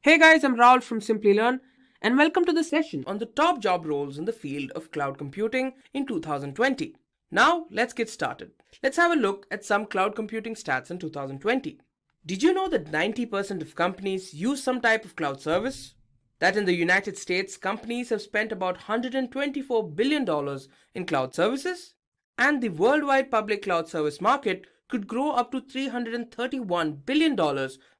Hey guys, I'm Raul from Simplilearn, and welcome to the session on the top job roles in the field of cloud computing in 2020. Now, let's get started. Let's have a look at some cloud computing stats in 2020. Did you know that 90% of companies use some type of cloud service? That in the United States, companies have spent about $124 billion in cloud services? And the worldwide public cloud service market could grow up to $331 billion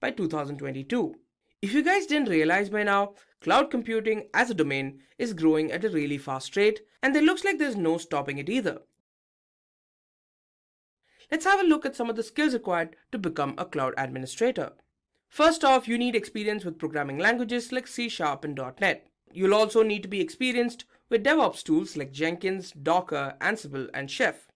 by 2022. If you guys didn't realize by now, cloud computing as a domain is growing at a really fast rate, and it looks like there's no stopping it either. Let's have a look at some of the skills required to become a cloud administrator. First off, you need experience with programming languages like C# and .NET. You'll also need to be experienced with DevOps tools like Jenkins, Docker, Ansible, and Chef.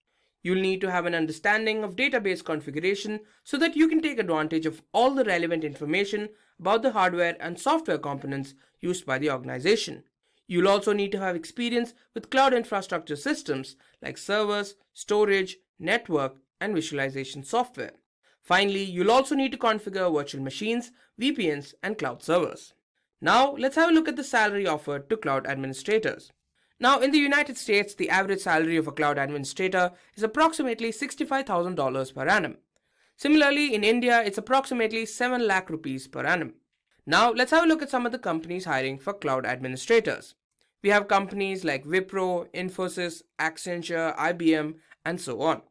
You'll need to have an understanding of database configuration so that you can take advantage of all the relevant information about the hardware and software components used by the organization. You'll also need to have experience with cloud infrastructure systems like servers, storage, network, and visualization software. Finally, you'll also need to configure virtual machines, VPNs, and cloud servers. Now, let's have a look at the salary offered to cloud administrators. Now, in the United States, the average salary of a cloud administrator is approximately $65,000 per annum. Similarly, in India, it's approximately 7 lakh rupees per annum. Now, let's have a look at some of the companies hiring for cloud administrators. We have companies like Wipro, Infosys, Accenture, IBM, and so on.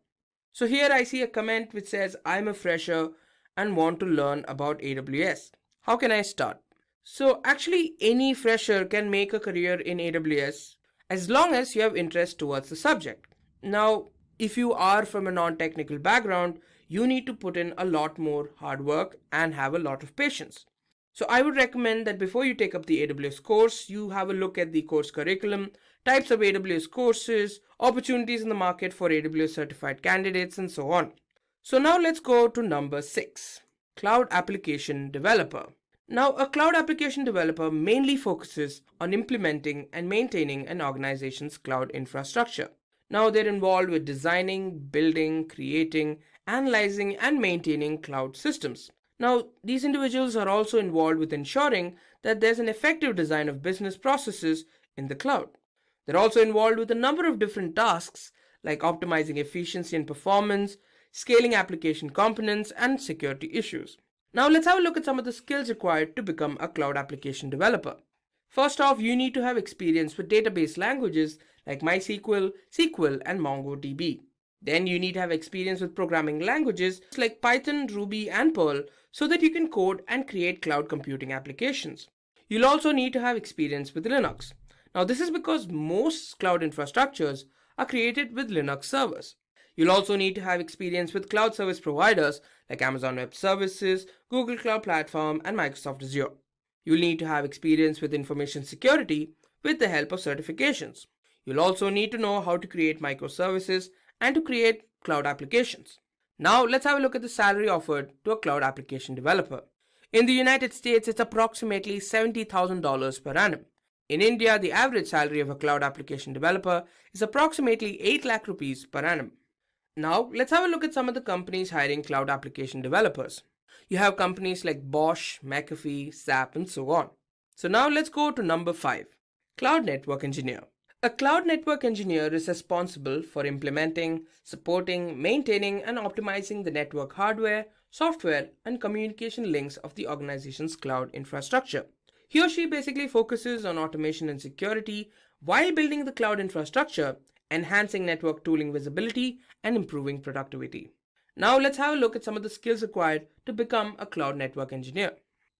So here I see a comment which says, I'm a fresher and want to learn about AWS. How can I start? So actually, any fresher can make a career in AWS as long as you have interest towards the subject. Now, if you are from a non-technical background, you need to put in a lot more hard work and have a lot of patience. So I would recommend that before you take up the AWS course, you have a look at the course curriculum, types of AWS courses, opportunities in the market for AWS certified candidates, and so on. So now let's go to number 6, Cloud Application Developer. Now, a cloud application developer mainly focuses on implementing and maintaining an organization's cloud infrastructure. Now, they're involved with designing, building, creating, analyzing, and maintaining cloud systems. Now, these individuals are also involved with ensuring that there's an effective design of business processes in the cloud. They're also involved with a number of different tasks like optimizing efficiency and performance, scaling application components, and security issues. Now let's have a look at some of the skills required to become a cloud application developer. First off, you need to have experience with database languages like MySQL, SQL, and MongoDB. Then you need to have experience with programming languages like Python, Ruby, and Perl so that you can code and create cloud computing applications. You'll also need to have experience with Linux. Now this is because most cloud infrastructures are created with Linux servers. You'll also need to have experience with cloud service providers like Amazon Web Services, Google Cloud Platform, and Microsoft Azure. You'll need to have experience with information security with the help of certifications. You'll also need to know how to create microservices and to create cloud applications. Now let's have a look at the salary offered to a cloud application developer. In the United States, it's approximately $70,000 per annum. In India, the average salary of a cloud application developer is approximately 8 lakh rupees per annum. Now, let's have a look at some of the companies hiring cloud application developers. You have companies like Bosch, McAfee, SAP, and so on. So now let's go to number 5, Cloud Network Engineer. A cloud network engineer is responsible for implementing, supporting, maintaining, and optimizing the network hardware, software, and communication links of the organization's cloud infrastructure. He or she basically focuses on automation and security while building the cloud infrastructure, enhancing network tooling visibility, and improving productivity. Now let's have a look at some of the skills required to become a cloud network engineer.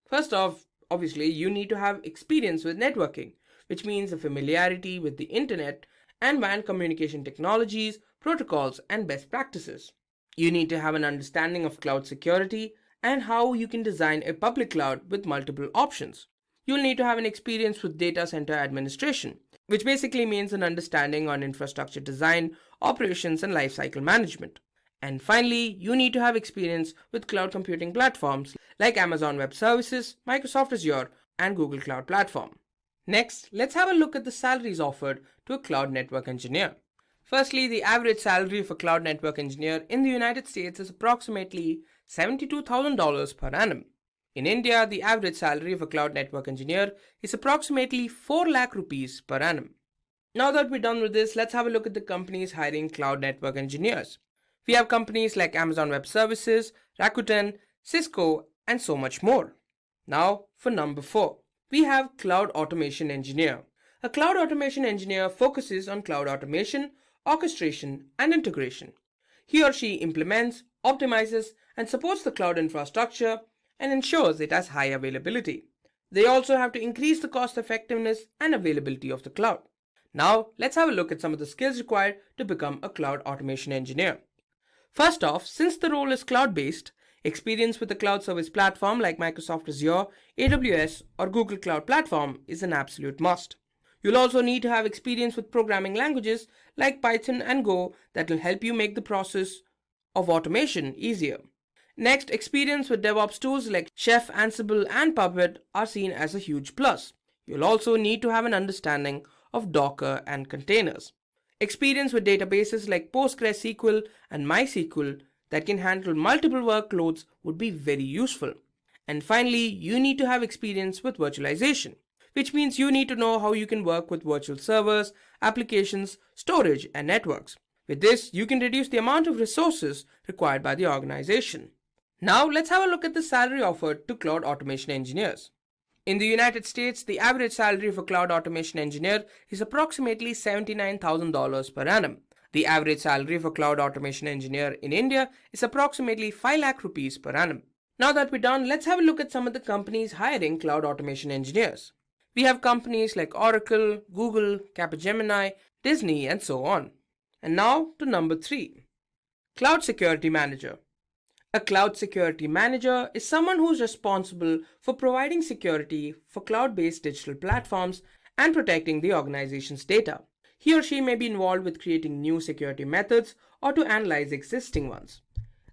First off, obviously, you need to have experience with networking, which means a familiarity with the internet and WAN communication technologies, protocols, and best practices. You need to have an understanding of cloud security and how you can design a public cloud with multiple options. You'll need to have an experience with data center administration, which basically means an understanding on infrastructure design, operations, and lifecycle management. And finally, you need to have experience with cloud computing platforms like Amazon Web Services, Microsoft Azure, and Google Cloud Platform. Next, let's have a look at the salaries offered to a cloud network engineer. Firstly, the average salary of a cloud network engineer in the United States is approximately $72,000 per annum. In India, the average salary of a cloud network engineer is approximately 4 lakh rupees per annum. Now that we're done with this, let's have a look at the companies hiring cloud network engineers. We have companies like Amazon Web Services, Rakuten, Cisco, and so much more. Now, for number 4, we have Cloud Automation Engineer. A cloud automation engineer focuses on cloud automation, orchestration, and integration. He or she implements, optimizes, and supports the cloud infrastructure and ensures it has high availability. They also have to increase the cost effectiveness and availability of the cloud. Now, let's have a look at some of the skills required to become a cloud automation engineer. First off, since the role is cloud-based, experience with a cloud service platform like Microsoft Azure, AWS, or Google Cloud Platform is an absolute must. You'll also need to have experience with programming languages like Python and Go that will help you make the process of automation easier. Next, experience with DevOps tools like Chef, Ansible, and Puppet are seen as a huge plus. You'll also need to have an understanding of Docker and containers. Experience with databases like PostgreSQL and MySQL that can handle multiple workloads would be very useful. And finally, you need to have experience with virtualization, which means you need to know how you can work with virtual servers, applications, storage, and networks. With this, you can reduce the amount of resources required by the organization. Now, let's have a look at the salary offered to cloud automation engineers. In the United States, the average salary of a cloud automation engineer is approximately $79,000 per annum. The average salary of a cloud automation engineer in India is approximately 5 lakh rupees per annum. Now that we're done, let's have a look at some of the companies hiring cloud automation engineers. We have companies like Oracle, Google, Capgemini, Disney, and so on. And now to number 3, Cloud Security Manager. A cloud security manager is someone who's responsible for providing security for cloud-based digital platforms and protecting the organization's data. He or she may be involved with creating new security methods or to analyze existing ones.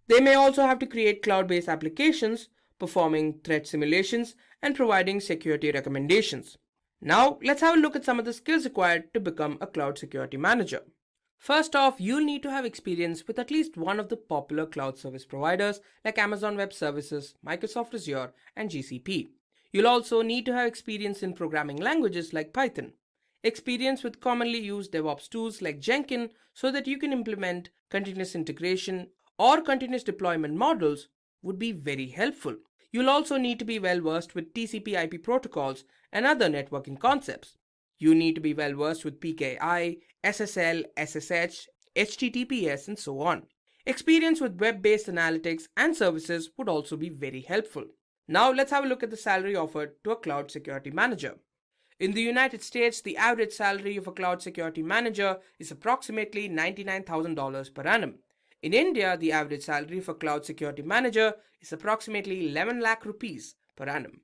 They may also have to create cloud-based applications, performing threat simulations, and providing security recommendations. Now, let's have a look at some of the skills required to become a cloud security manager. First off, you'll need to have experience with at least one of the popular cloud service providers like Amazon Web Services, Microsoft Azure, and GCP. You'll also need to have experience in programming languages like Python, experience with commonly used DevOps tools like Jenkins so that you can implement continuous integration or continuous deployment models would be very helpful. You'll also need to be well versed with TCP/IP protocols and other networking concepts. You need to be well versed with PKI, SSL, SSH, HTTPS, and so on. Experience with web-based analytics and services would also be very helpful. Now let's have a look at the salary offered to a cloud security manager. In the United States, the average salary of a cloud security manager is approximately $99,000 per annum. In India, the average salary of a cloud security manager is approximately 11 lakh rupees per annum.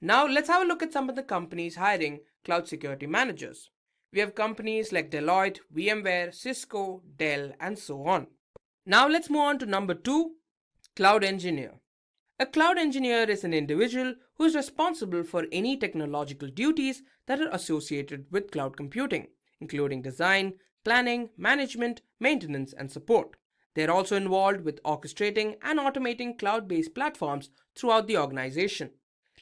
Now let's have a look at some of the companies hiring cloud security managers. We have companies like Deloitte, VMware, Cisco, Dell, and so on. Now let's move on to number 2, Cloud Engineer. A cloud engineer is an individual who is responsible for any technological duties that are associated with cloud computing, including design, planning, management, maintenance, and support. They are also involved with orchestrating and automating cloud-based platforms throughout the organization.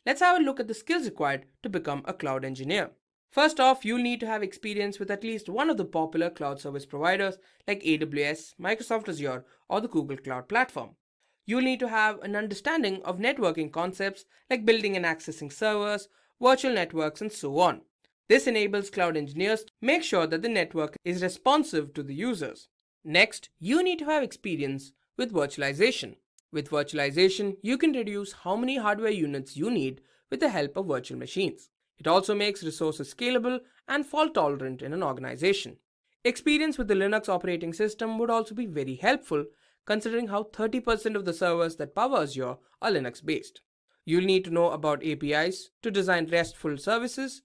Let's have a look at the skills required to become a cloud engineer. First off, you'll need to have experience with at least one of the popular cloud service providers like AWS, Microsoft Azure, or the Google Cloud Platform. You'll need to have an understanding of networking concepts like building and accessing servers, virtual networks, and so on. This enables cloud engineers to make sure that the network is responsive to the users. Next, you need to have experience with virtualization. With virtualization, you can reduce how many hardware units you need with the help of virtual machines. It also makes resources scalable and fault-tolerant in an organization. Experience with the Linux operating system would also be very helpful, considering how 30% of the servers that power Azure are Linux-based. You'll need to know about APIs to design RESTful services.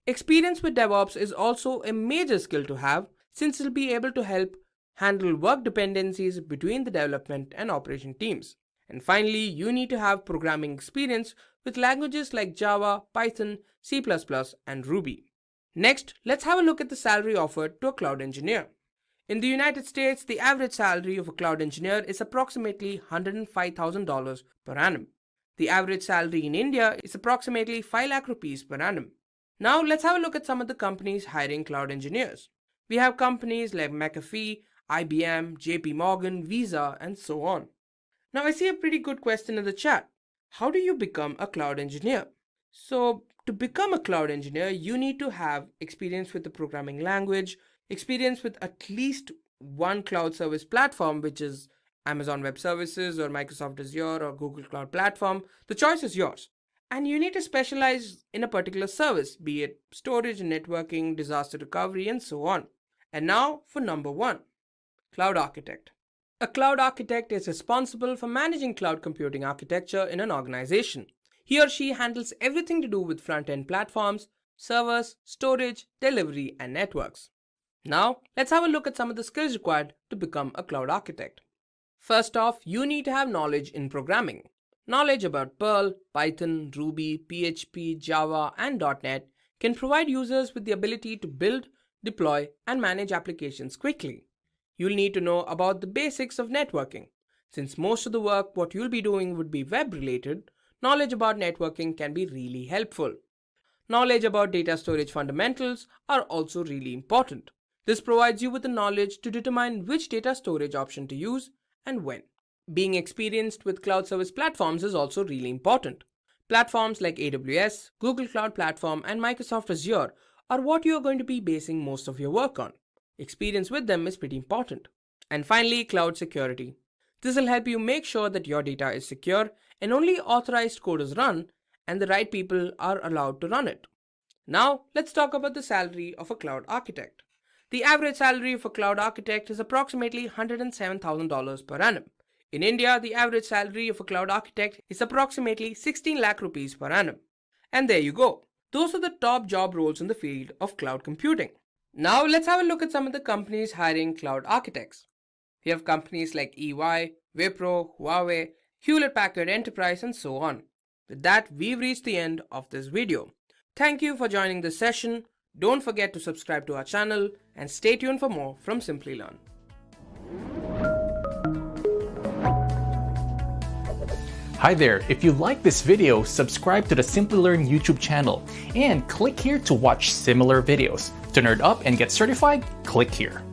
Experience with DevOps is also a major skill to have, since it'll be able to help handle work dependencies between the development and operation teams. And finally, you need to have programming experience with languages like Java, Python, C++, and Ruby. Next, let's have a look at the salary offered to a cloud engineer. In the United States, the average salary of a cloud engineer is approximately $105,000 per annum. The average salary in India is approximately 5 lakh rupees per annum. Now let's have a look at some of the companies hiring cloud engineers. We have companies like McAfee, IBM, JP Morgan, Visa, and so on. Now I see a pretty good question in the chat. How do you become a cloud engineer? So to become a cloud engineer, you need to have experience with the programming language, experience with at least one cloud service platform, which is Amazon Web Services or Microsoft Azure or Google Cloud Platform. The choice is yours. And you need to specialize in a particular service, be it storage, networking, disaster recovery, and so on. And now for number 1, Cloud Architect. A cloud architect is responsible for managing cloud computing architecture in an organization. He or she handles everything to do with front-end platforms, servers, storage, delivery, and networks. Now, let's have a look at some of the skills required to become a cloud architect. First off, you need to have knowledge in programming. Knowledge about Perl, Python, Ruby, PHP, Java, and .NET can provide users with the ability to build, deploy, and manage applications quickly. You'll need to know about the basics of networking. Since most of the work what you'll be doing would be web-related, knowledge about networking can be really helpful. Knowledge about data storage fundamentals are also really important. This provides you with the knowledge to determine which data storage option to use and when. Being experienced with cloud service platforms is also really important. Platforms like AWS, Google Cloud Platform, and Microsoft Azure are what you are going to be basing most of your work on. Experience with them is pretty important. And finally, cloud security. This will help you make sure that your data is secure and only authorized code is run and the right people are allowed to run it. Now, let's talk about the salary of a cloud architect. The average salary of a cloud architect is approximately $107,000 per annum. In India, the average salary of a cloud architect is approximately 16 lakh rupees per annum. And there you go. Those are the top job roles in the field of cloud computing. Now let's have a look at some of the companies hiring cloud architects. We have companies like EY, Wipro, Huawei, Hewlett-Packard Enterprise, and so on. With that, we've reached the end of this video. Thank you for joining this session. Don't forget to subscribe to our channel and stay tuned for more from Simplilearn. Hi there, if you like this video, subscribe to the Simplilearn YouTube channel and click here to watch similar videos. To nerd up and get certified, click here.